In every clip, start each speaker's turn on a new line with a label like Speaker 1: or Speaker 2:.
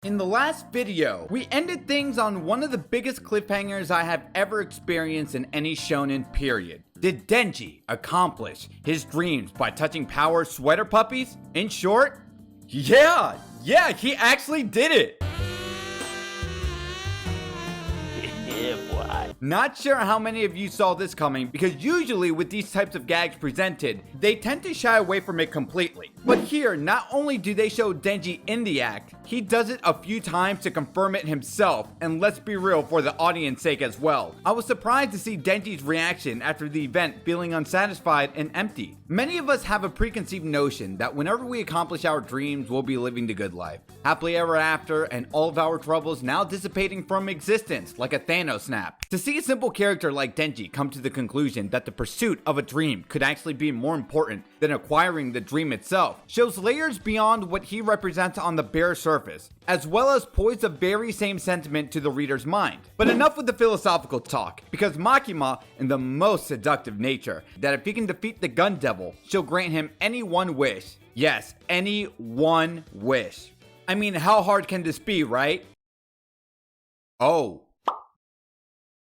Speaker 1: In the last video, we ended things on one of the biggest cliffhangers I have ever experienced in any shonen period. Did Denji accomplish his dreams by touching power sweater puppies? In short, yeah, he actually did it.
Speaker 2: Yeah, boy.
Speaker 1: Not sure how many of you saw this coming, because usually with these types of gags presented, they tend to shy away from it completely. But here, not only do they show Denji in the act, he does it a few times to confirm it himself, and let's be real, for the audience's sake as well. I was surprised to see Denji's reaction after the event, feeling unsatisfied and empty. Many of us have a preconceived notion that whenever we accomplish our dreams, we'll be living the good life, happily ever after, and all of our troubles now dissipating from existence like a Thanos snap. To see a simple character like Denji come to the conclusion that the pursuit of a dream could actually be more important than acquiring the dream itself shows layers beyond what he represents on the bare surface, as well as poise the very same sentiment to the reader's mind. But enough with the philosophical talk, because Makima, in the most seductive nature, that if he can defeat the gun devil, she'll grant him any one wish. Yes, any one wish. I mean, how hard can this be, right? Oh.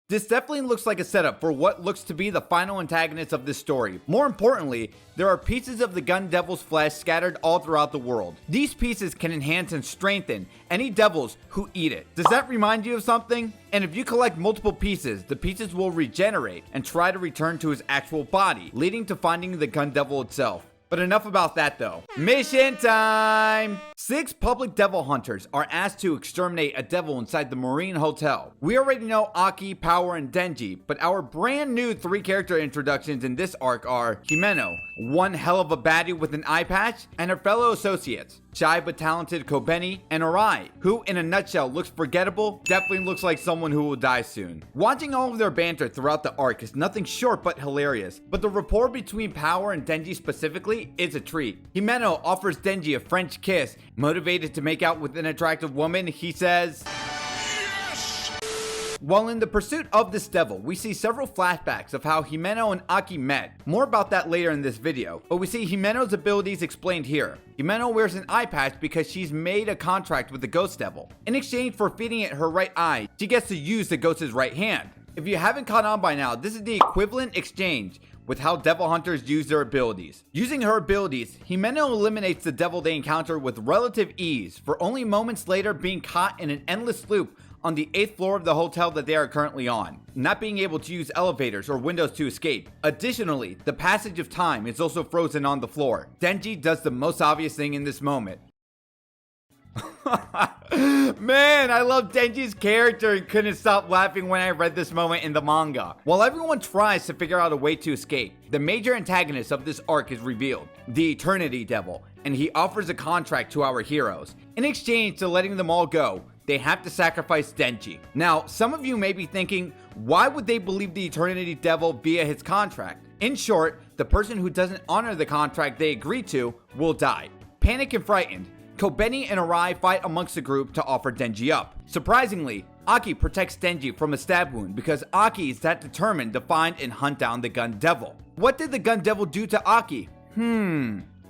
Speaker 1: This definitely looks like a setup for what looks to be the final antagonist of this story. More importantly, there are pieces of the gun devil's flesh scattered all throughout the world. These pieces can enhance and strengthen any devils who eat it. Does that remind you of something? And if you collect multiple pieces, the pieces will regenerate and try to return to his actual body, leading to finding the gun devil itself. But enough about that though. Mission time! 6 public devil hunters are asked to exterminate a devil inside the Morin Hotel. We already know Aki, Power, and Denji, but our brand new 3 character introductions in this arc are Himeno, one hell of a baddie with an eye patch, and her fellow associates, shy but talented Kobeni and Arai, who in a nutshell looks forgettable, definitely looks like someone who will die soon. Watching all of their banter throughout the arc is nothing short but hilarious, but the rapport between Power and Denji specifically is a treat. Himeno offers Denji a French kiss. Motivated to make out with an attractive woman, he says, "Yes!" While in the pursuit of this devil, we see several flashbacks of how Himeno and Aki met. More about that later in this video, but we see Himeno's abilities explained here. Himeno wears an eye patch because she's made a contract with the ghost devil. In exchange for feeding it her right eye, she gets to use the ghost's right hand. If you haven't caught on by now, this is the equivalent exchange with how devil hunters use their abilities. Using her abilities, Himeno eliminates the devil they encounter with relative ease, for only moments later being caught in an endless loop on the 8th floor of the hotel that they are currently on, not being able to use elevators or windows to escape. Additionally, the passage of time is also frozen on the floor. Denji does the most obvious thing in this moment. Man, I love Denji's character and couldn't stop laughing when I read this moment in the manga. While everyone tries to figure out a way to escape, the major antagonist of this arc is revealed, the Eternity Devil, and he offers a contract to our heroes. In exchange to letting them all go, they have to sacrifice Denji. Now, some of you may be thinking, why would they believe the Eternity Devil via his contract? In short, the person who doesn't honor the contract they agreed to will die. Panicked and frightened, Kobeni and Arai fight amongst the group to offer Denji up. Surprisingly, Aki protects Denji from a stab wound because Aki is that determined to find and hunt down the gun devil. What did the gun devil do to Aki?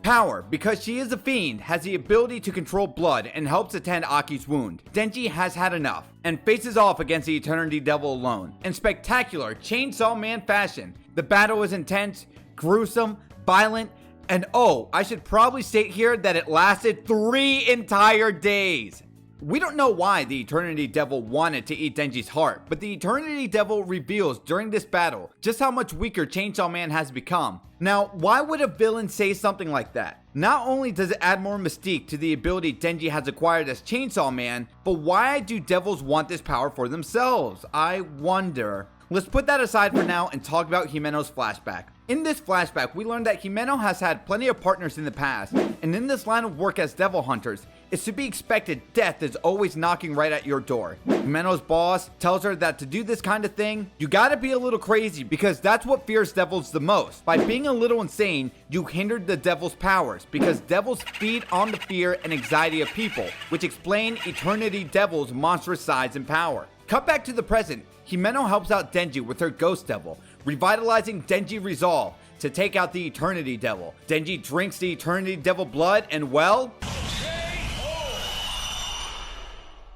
Speaker 1: Power, because she is a fiend, has the ability to control blood and helps attend Aki's wound. Denji has had enough and faces off against the Eternity Devil alone. In spectacular Chainsaw Man fashion, the battle is intense, gruesome, violent, and oh, I should probably state here that it lasted 3 entire days. We don't know why the Eternity Devil wanted to eat Denji's heart, but the Eternity Devil reveals during this battle just how much weaker Chainsaw Man has become. Now, why would a villain say something like that? Not only does it add more mystique to the ability Denji has acquired as Chainsaw Man, but why do devils want this power for themselves? I wonder. Let's put that aside for now and talk about Himeno's flashback. In this flashback, we learned that Himeno has had plenty of partners in the past, and in this line of work as devil hunters, it's to be expected death is always knocking right at your door. Himeno's boss tells her that to do this kind of thing, you gotta be a little crazy because that's what fears devils the most. By being a little insane, you hindered the devil's powers because devils feed on the fear and anxiety of people, which explain Eternity Devil's monstrous size and power. Cut back to the present, Himeno helps out Denji with her ghost devil, revitalizing Denji's resolve to take out the Eternity Devil. Denji drinks the Eternity Devil blood and well,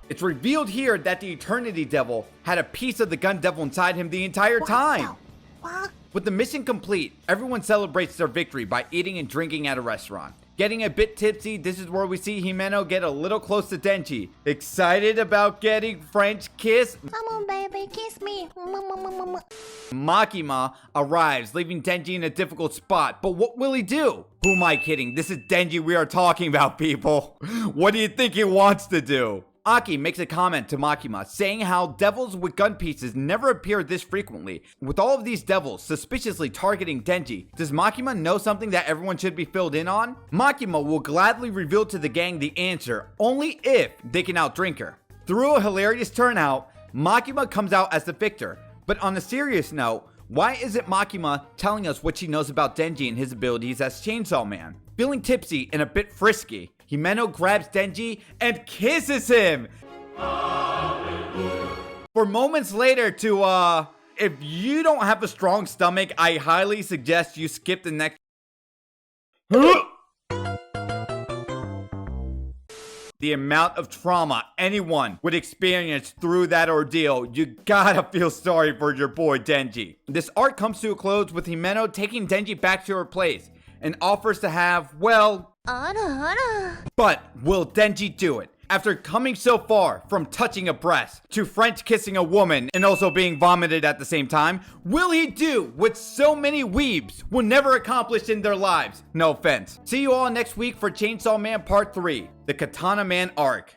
Speaker 1: It's revealed here that the Eternity Devil had a piece of the Gun Devil inside him the entire time. With the mission complete, everyone celebrates their victory by eating and drinking at a restaurant. Getting a bit tipsy, this is where we see Himeno get a little close to Denji. Excited about getting French kiss?
Speaker 3: Come on, baby, kiss me.
Speaker 1: Makima arrives, leaving Denji in a difficult spot. But what will he do? Who am I kidding? This is Denji we are talking about, people. What do you think he wants to do? Aki makes a comment to Makima, saying how devils with gun pieces never appear this frequently. With all of these devils suspiciously targeting Denji, does Makima know something that everyone should be filled in on? Makima will gladly reveal to the gang the answer, only if they can outdrink her. Through a hilarious turnout, Makima comes out as the victor. But on a serious note, why isn't Makima telling us what she knows about Denji and his abilities as Chainsaw Man? Feeling tipsy and a bit frisky, Himeno grabs Denji and kisses him! For moments later to, if you don't have a strong stomach, I highly suggest you skip the next... The amount of trauma anyone would experience through that ordeal, you gotta feel sorry for your boy Denji. This arc comes to a close with Himeno taking Denji back to her place and offers to have, well... But will Denji do it? After coming so far from touching a breast to French kissing a woman and also being vomited at the same time, will he do what so many weebs will never accomplish in their lives? No offense. See you all next week for Chainsaw Man Part 3, the Katana Man arc.